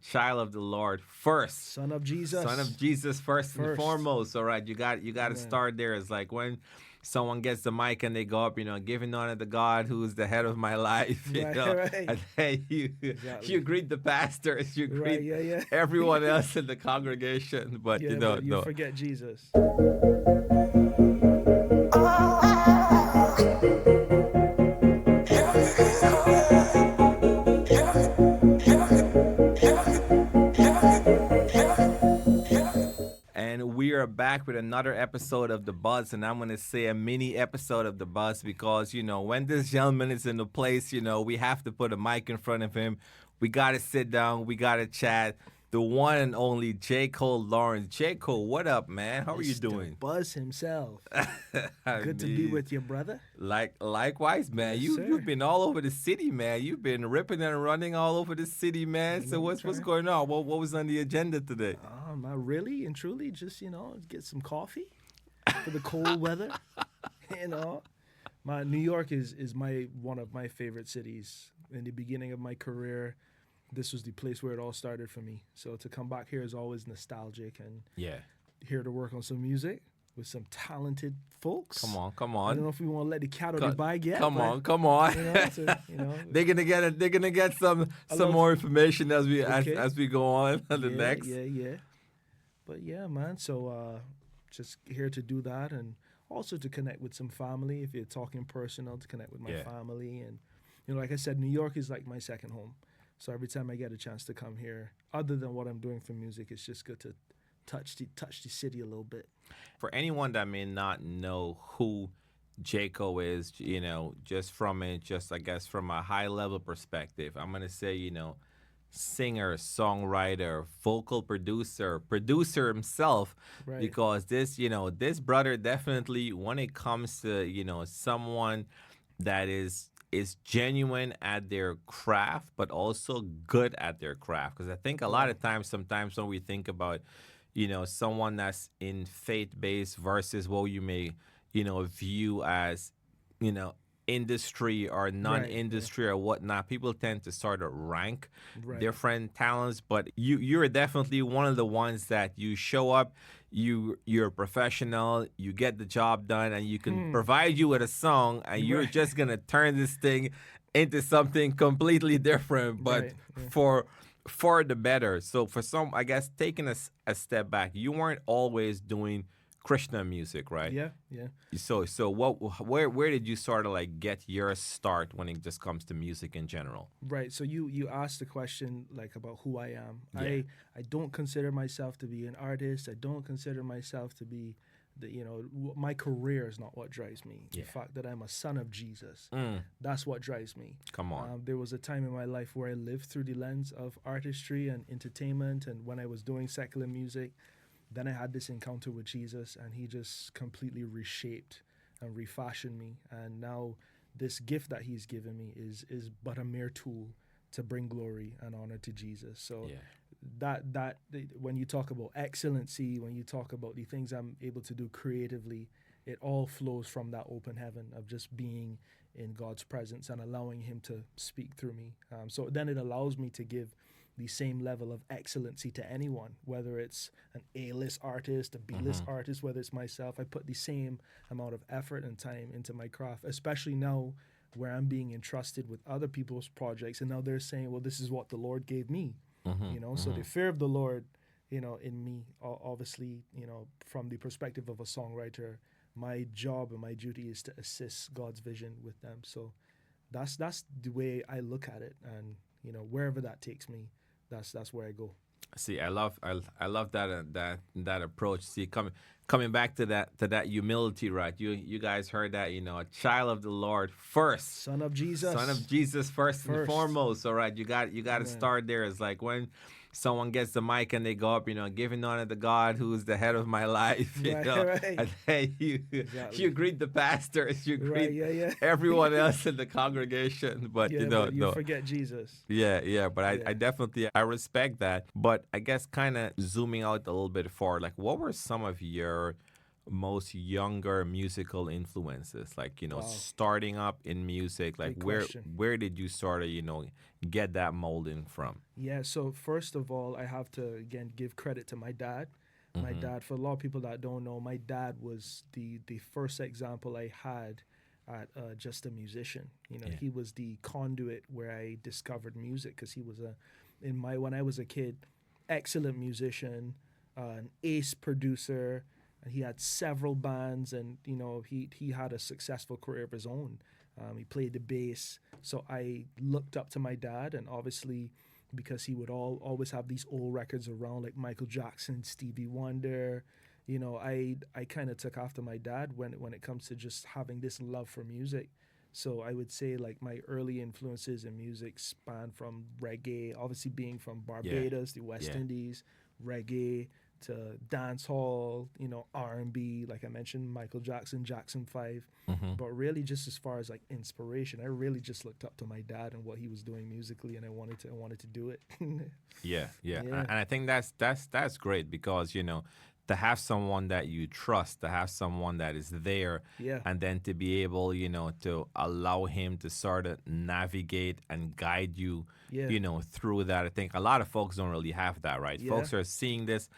child of the Lord first. Son of Jesus. Son of Jesus first and First. foremost. All right, you got to Amen. start there. It's like when someone gets the mic and they go up, giving honor to God who is the head of my life, Right, right. and then you Exactly. greet the pastors, you Right, greet yeah, yeah. everyone else in the congregation, but Yeah, but you no. forget Jesus. And we are back with another episode of The Buzz. And I'm going to say a mini episode of The Buzz because, when this gentleman is in the place, we have to put a mic in front of him. We got to sit down. We got to chat. The one and only Jaicko Lawrence. Jaicko, what up, man? How are you Mr. doing? Buzz himself. I Good to be mean, with you, brother. likewise, man. Yes, You've sir. been all over the city, man. You've been ripping and running all over the city, man. So what's Trying. going on? What was on the agenda today? Not really and truly, just get some coffee for the cold weather. you know, my New York is my one of my favorite cities. In the beginning of my career, this was the place where it all started for me. So to come back here is always nostalgic, and Yeah. here to work on some music with some talented folks. Come on, come I don't know on. if we want to let the cat out of the bag yet. Come but, on, come on. They're gonna get some love- more information as we Okay. as we go on the yeah, next. Yeah. But yeah, man. So just here to do that, and also to connect with some family. If you're talking personal, to connect with my Yeah. family, and like I said, New York is like my second home. So every time I get a chance to come here, other than what I'm doing for music, it's just good to touch the city a little bit. For anyone that may not know who Jaicko is, just I guess from a high level perspective, I'm gonna say, singer, songwriter, vocal producer himself, Right. because this brother definitely, when it comes to, someone that is genuine at their craft, but also good at their craft. Because I think a lot of times, sometimes when we think about, someone that's in faith based versus what you may, view as, industry or non-industry or whatnot, people tend to sort of rank Right. different talents. But you're definitely one of the ones that you show up, you're a professional, you get the job done, and you can provide you with a song, and you're Right. just gonna turn this thing into something completely different, but Right, yeah. for the better. So for some, I guess, taking a step back, you weren't always doing Krishna music, right? Yeah. So where did you sort of like get your start when it just comes to music in general? Right. So you asked the question like about who I am. Yeah. I don't consider myself to be an artist. I don't consider myself to be my career is not what drives me. Yeah. The fact that I'm a son of Jesus, Mm, that's what drives me. come on. There was a time in my life where I lived through the lens of artistry and entertainment, and when I was doing secular music, then I had this encounter with Jesus, and he just completely reshaped and refashioned me. And now this gift that he's given me is but a mere tool to bring glory and honor to Jesus. So Yeah. when you talk about excellency, when you talk about the things I'm able to do creatively, it all flows from that open heaven of just being in God's presence and allowing him to speak through me. So then it allows me to give the same level of excellency to anyone, whether it's an A-list artist, a B-list artist, whether it's myself. I put the same amount of effort and time into my craft, especially now where I'm being entrusted with other people's projects, and now they're saying, well, this is what the Lord gave me. So the fear of the Lord, in me, obviously, from the perspective of a songwriter, my job and my duty is to assist God's vision with them. So that's the way I look at it, and wherever that takes me, that's where I go. See, I love that approach. See, coming back to that humility, right? You guys heard that, a child of the Lord first. Son of Jesus. Son of Jesus first and First. foremost. All right, you got to Amen. start there. It's like when someone gets the mic and they go up, giving honor to God who is the head of my life. Right, right. And then you Exactly. greet the pastors, you Right, greet yeah. everyone else in the congregation. But Yeah, but you no. forget Jesus. Yeah, but Yeah. I definitely I respect that. But I guess kind of zooming out a little bit forward, like what were some of your most younger musical influences? Like, Wow, starting up in music, like great question. where did you sort of, get that molding from? Yeah, so first of all, I have to again give credit to my dad. My Mm-hmm. dad, for a lot of people that don't know, my dad was the first example I had at just a musician. You know, Yeah. he was the conduit where I discovered music because he was a in my when I was a kid, excellent musician, an ace producer, and he had several bands, and you know he had a successful career of his own. He played the bass, so I looked up to my dad, and obviously because he would always have these old records around like Michael Jackson, Stevie Wonder. You know, I kind of took after my dad when it comes to just having this love for music. So I would say like my early influences in music span from reggae, obviously being from Yeah. Barbados, the West Yeah. Indies, reggae to dance hall, you know, R&B, like I mentioned, Michael Jackson, Jackson 5. Mm-hmm. But really just as far as like inspiration, I really just looked up to my dad and what he was doing musically, and I wanted to do it. Yeah, yeah, Yeah. and I think that's great because to have someone that you trust, to have someone that is there, Yeah. and then to be able to allow him to sort of navigate and guide you, Yeah. through that. I think a lot of folks don't really have that, right? Yeah. Folks are seeing this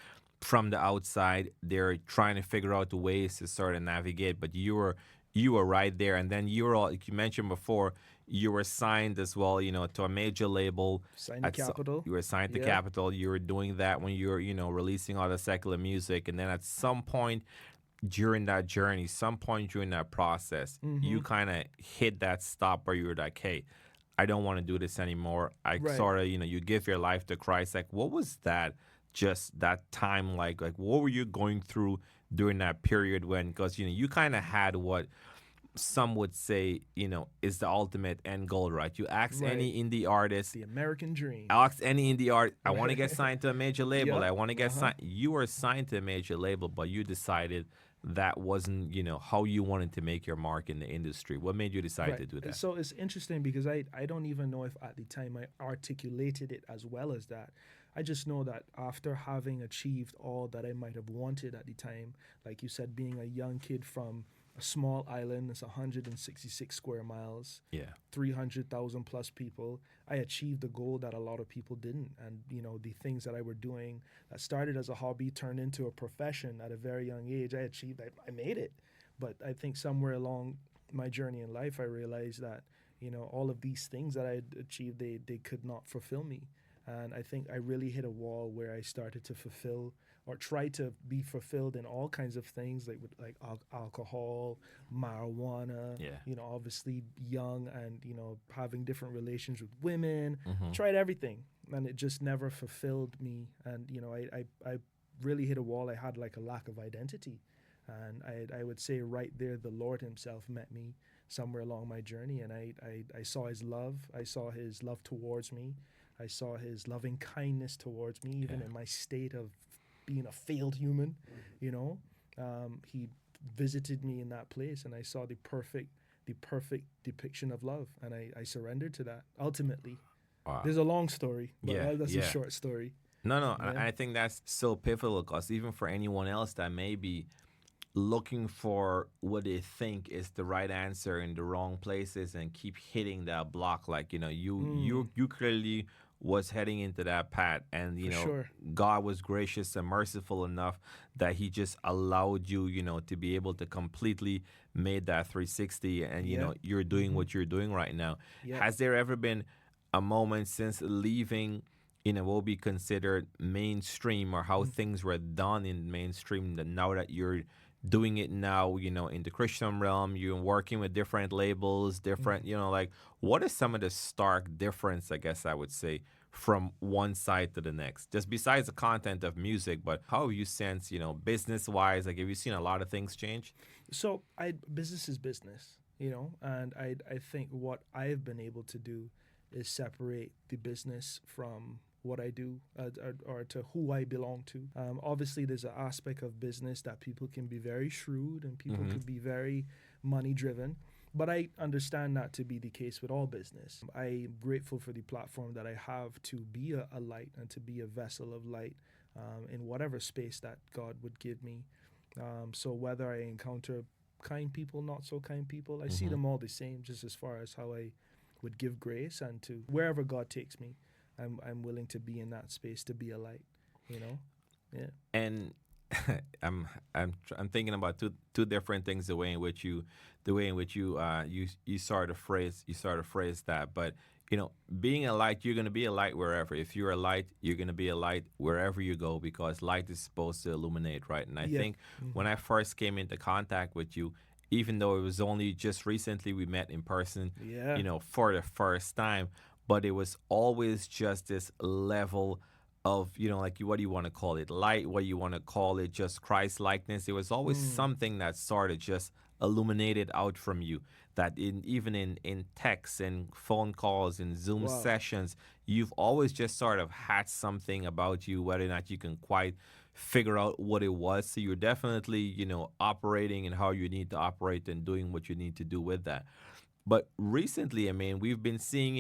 from the outside. They're trying to figure out the ways to sort of navigate, but you were right there, and then you were all, like you mentioned before, you were signed as well, to a major label. Sign the capital. You were signed to Yeah. Capitol. You were doing that when you were, releasing all the secular music, and then at some point during that journey, some point during that process, Mm-hmm. you kind of hit that stop where you were like, "Hey, I don't want to do this anymore." I Right. sort of, you give your life to Christ. Like, what was that? Just that time, like, what were you going through during that period when? Because you kind of had what some would say, is the ultimate end goal, right? You ask Right. any indie artist, The American dream. ask any indie art, I want to get Right. signed to a major label. Yep. I want to get Uh-huh. signed. You were signed to a major label, but you decided that wasn't, how you wanted to make your mark in the industry. What made you decide Right. to do that? So it's interesting because I don't even know if at the time I articulated it as well as that. I just know that after having achieved all that I might have wanted at the time, like you said, being a young kid from a small island, it's 166 square miles, Yeah. 300,000 plus people, I achieved a goal that a lot of people didn't. And, you know, the things that I were doing that started as a hobby turned into a profession at a very young age. I made it. But I think somewhere along my journey in life, I realized that, you know, all of these things that I had achieved, they could not fulfill me. And I think I really hit a wall where I started to fulfill or try to be fulfilled in all kinds of things like with like alcohol, marijuana, Yeah. you know, obviously young and, you know, having different relations with women. Mm-hmm. Tried everything and it just never fulfilled me. And, you know, I really hit a wall. I had like a lack of identity. And I would say right there, the Lord Himself met me somewhere along my journey, and I saw His love. I saw His love towards me. I saw His loving kindness towards me, even Yeah. in my state of being a failed human. You know, He visited me in that place, and I saw the perfect depiction of love, and I surrendered to that. Ultimately, Wow. there's a long story, but Yeah. that's a Yeah. short story. No, no, Yeah. I think that's so pivotal because even for anyone else that may be looking for what they think is the right answer in the wrong places and keep hitting that block, like you Mm, you you clearly was heading into that path, and for sure. God was gracious and merciful enough that He just allowed you, to be able to completely made that 360, and Yeah. you're doing Mm-hmm. what you're doing right now. Yeah. Has there ever been a moment since leaving what will be considered mainstream, or how things were done in mainstream, that now that you're doing it now, in the Christian realm, you're working with different labels, different, like, what is some of the stark difference, I guess I would say, from one side to the next? Just besides the content of music, but how have you sense, business wise, like, have you seen a lot of things change? So I business is business, you know, and I think what I've been able to do is separate the business from what I do or to who I belong to. Obviously, there's an aspect of business that people can be very shrewd and people Mm-hmm. could be very money driven. But I understand that to be the case with all business. I'm grateful for the platform that I have to be a light and to be a vessel of light in whatever space that God would give me. So whether I encounter kind people, not so kind people, I see Mm-hmm. them all the same, just as far as how I would give grace and to wherever God takes me, I'm willing to be in that space to be a light, you know? Yeah. And I'm thinking about two different things, the way in which you sort of phrase that. But being a light, you're gonna be a light wherever. If you're a light, you're gonna be a light wherever you go, because light is supposed to illuminate, right? And I Yeah. think when I first came into contact with you, even though it was only just recently we met in person, Yeah. for the first time, but it was always just this level of, like, what do you want to call it, light, what do you want to call it, just Christ likeness. There was always Mm. something that sort of just illuminated out from you, that even in texts and phone calls and Zoom Wow. sessions, you've always just sort of had something about you, whether or not you can quite figure out what it was. So you're definitely, operating and how you need to operate and doing what you need to do with that. But recently, I mean, we've been seeing,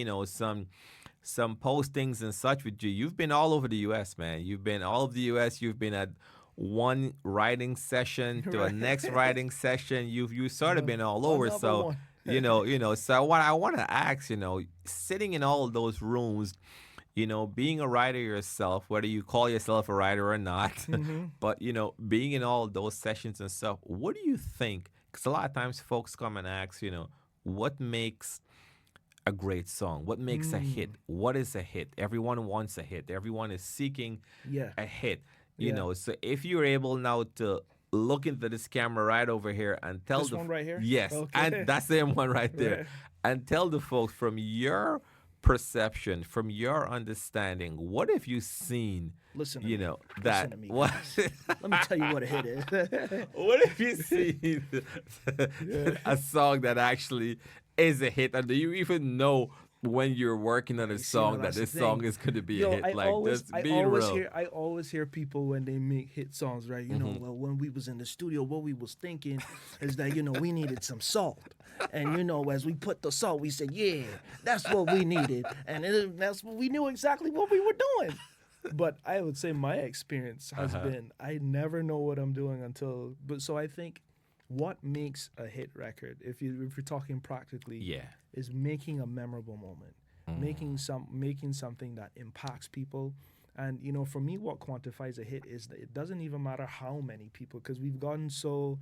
some postings and such with you. You've been all over the U.S., man. You've been all over the U.S. You've been at one writing session to a next Right. writing session. You sort of one, been all one over. number So one. So what I want to ask, sitting in all of those rooms, being a writer yourself, whether you call yourself a writer or not, Mm-hmm. but being in all of those sessions and stuff, what do you think? Because a lot of times folks come and ask, what makes a great song? What makes a hit? Mm. What is a hit? Everyone wants a hit. Everyone is seeking Yeah. a hit. Yeah. So if you're able now to look into this camera right over here and tell This one right here. yes, and Okay. that's the one right there, Right. and tell the folks from your perception, from your understanding, what have you seen? Listen to me. Listen That to me, what? guys. Let me tell you what a hit is. What if you see Yeah. a song that actually is a hit, and do you even know when you're working on a You see, now song that that's the this song thing. is going to be a Yo, hit? Like, just being real. I always hear people when they make hit songs, right? Hmm. Well, when we was in the studio, what we was thinking is that we needed some salt, and as we put the salt, we said, yeah, that's what we needed, and that's what we knew exactly what we were doing. But I would say my experience has Uh-huh. been I never know what I'm doing until. But so I think what makes a hit record, if you're talking practically, Yeah. is making a memorable moment, making something that impacts people. And for me, what quantifies a hit is that it doesn't even matter how many people, because we've gotten so.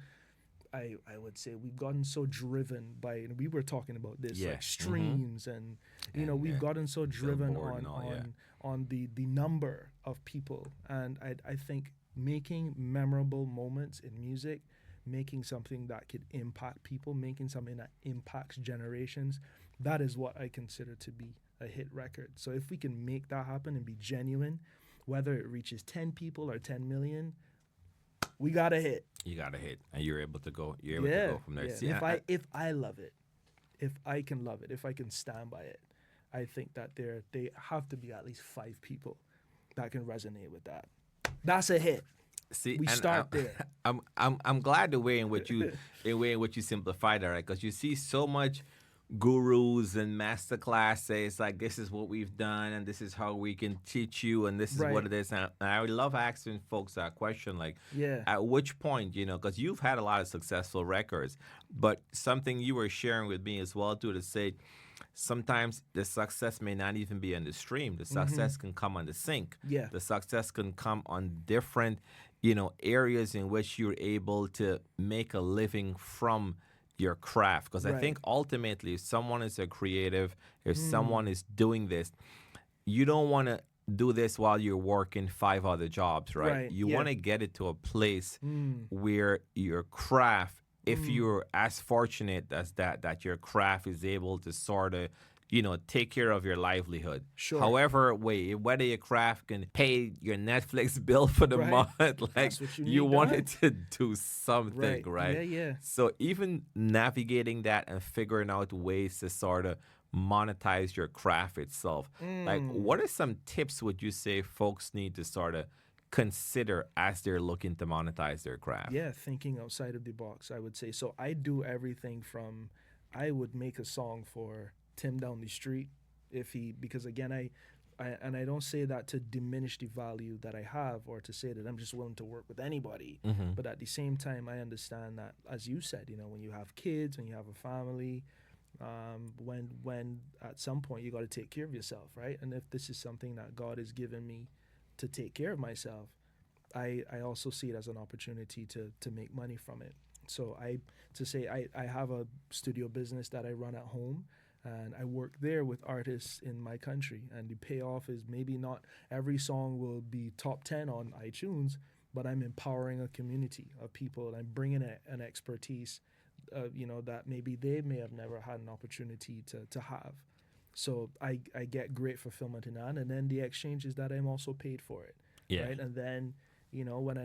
I would say we've gotten so driven by, and we were talking about this, Yeah. like Hmm. streams, and And we've gotten so driven Billboard on and all, yeah. the number of people. And I think making memorable moments in music, making something that could impact people, making something that impacts generations, that is what I consider to be a hit record. So if we can make that happen and be genuine, whether it reaches 10 people or 10 million, we got a hit. You got a hit, and you're able to go. You're able to Yeah, go from there. yeah. And See, if I love it, if I can love it, if I can stand by it, I think that they have to be at least 5 people that can resonate with that. That's a hit. see, We and start there. I'm glad the way in which you simplify that, right? Because you see so much gurus and master classes like, this is what we've done and this is how we can teach you and this is what Right. it is. And I love asking folks that question, like, Yeah. at which point, because you've had a lot of successful records, but something you were sharing with me as well too, to say sometimes the success may not even be on the stream. The success can come on the sync. Yeah. The success can come on different, areas in which you're able to make a living from your craft. Because I Right. think ultimately, if someone is a creative, if someone is doing this, you don't want to do this while you're working 5 other jobs, right? Right. You Yeah. want to get it to a place Mm. where your craft, if you're as fortunate as that your craft is able to sort of, take care of your livelihood. Sure. However way, whether your craft can pay your Netflix bill for the Right. month, like, That's what you you need want done. it to do something, Right. right? Yeah. Yeah. So even navigating that and figuring out ways to sort of monetize your craft itself, like, Mm. what are some tips would you say folks need to sort of consider as they're looking to monetize their craft? Yeah, thinking outside of the box, I would say. So I do everything from I would make a song for Tim down the street, because again, and I don't say that to diminish the value that I have or to say that I'm just willing to work with anybody. Mm-hmm. But at the same time, I understand that, as you said, when you have kids, when you have a family, when at some point you got to take care of yourself, right? And if this is something that God has given me to take care of myself, I also see it as an opportunity to make money from it. So I have a studio business that I run at home, and I work there with artists in my country, and the payoff is maybe not every song will be top 10 on iTunes, but I'm empowering a community of people, and I'm bringing an expertise, that maybe they may have never had an opportunity to have. So I get great fulfillment in that, and then the exchange is that I'm also paid for it, Yeah. right? And then when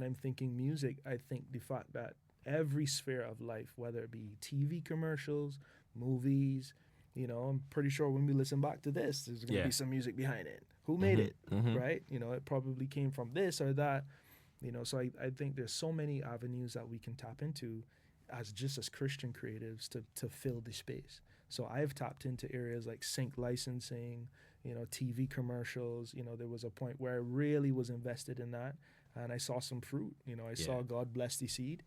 I'm thinking music, I think the fact that every sphere of life, whether it be TV commercials, movies, I'm pretty sure when we listen back to this, there's going to Yeah. be some music behind it. Who made it, Mm-hmm. right? It probably came from this or that, So I think there's so many avenues that we can tap into as Christian creatives to fill the space. So I've tapped into areas like sync licensing, TV commercials. There was a point where I really was invested in that, and I saw some fruit. I saw God bless the seed,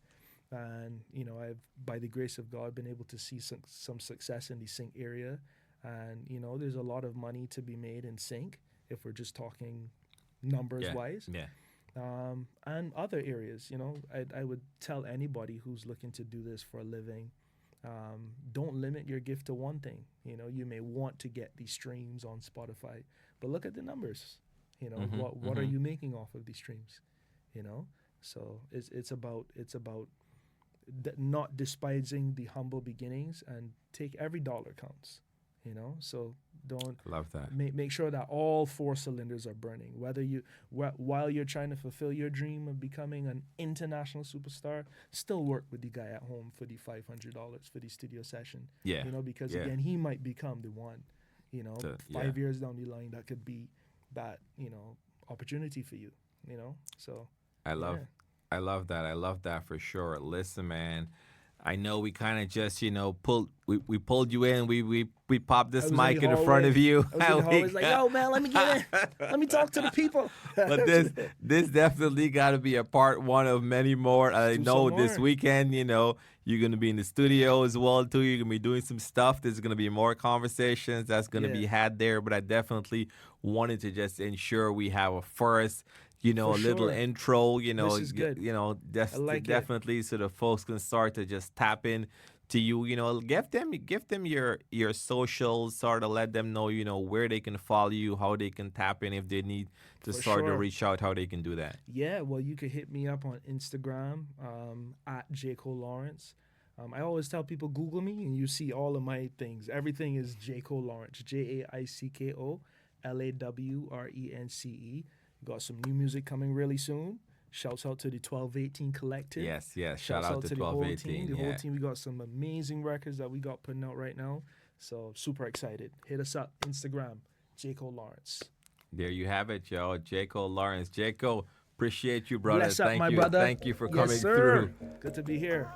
and I've, by the grace of God, been able to see some success in the sync area, and there's a lot of money to be made in sync if we're just talking numbers wise. Yeah. And other areas, I would tell anybody who's looking to do this for a living, don't limit your gift to one thing. You may want to get these streams on Spotify, but look at the numbers. What are you making off of these streams? So it's about not despising the humble beginnings, and take every dollar counts. So don't Love that. make sure that all four cylinders are burning. While you're trying to fulfill your dream of becoming an international superstar, still work with the guy at home for the $500 for the studio session. Yeah. Because Yeah. again, he might become the one. 5 years down the line, that could be that opportunity for you. So I love yeah. I love that. I love that for sure. Listen, man, I know we kind of just, we pulled you in. We popped this I was in mic the in front hallway. of you. I was in the hallways like, yo, man, let me get in. Let me talk to the people. But this definitely got to be a part one of many more. I do know some this more. weekend, you're going to be in the studio as well, too. You're going to be doing some stuff. There's going to be more conversations that's going to be Yeah. had there. But I definitely wanted to just ensure we have a first, a For little sure. intro, This is good. I like it. definitely so the folks can start to just tap in to you, give them your socials, sort of let them know, where they can follow you, how they can tap in if they need to For start to sure. reach out, how they can do that. Yeah, well, you could hit me up on Instagram at Jaicko Lawrence. I always tell people, Google me, and you see all of my things. Everything is Jaicko Lawrence, Jaicko Lawrence. Got some new music coming really soon. Shouts out to the 1218 Collective. Yes. Shout Shouts out to the whole 1218. team. The Yeah. whole team. We got some amazing records that we got putting out right now. So super excited. Hit us up, Instagram, Jaicko Lawrence. There you have it, y'all. Jaicko Lawrence. Jaicko, appreciate you, brother. Bless up, Thank my you. brother. Thank you for coming Yes, sir. through. Good to be here.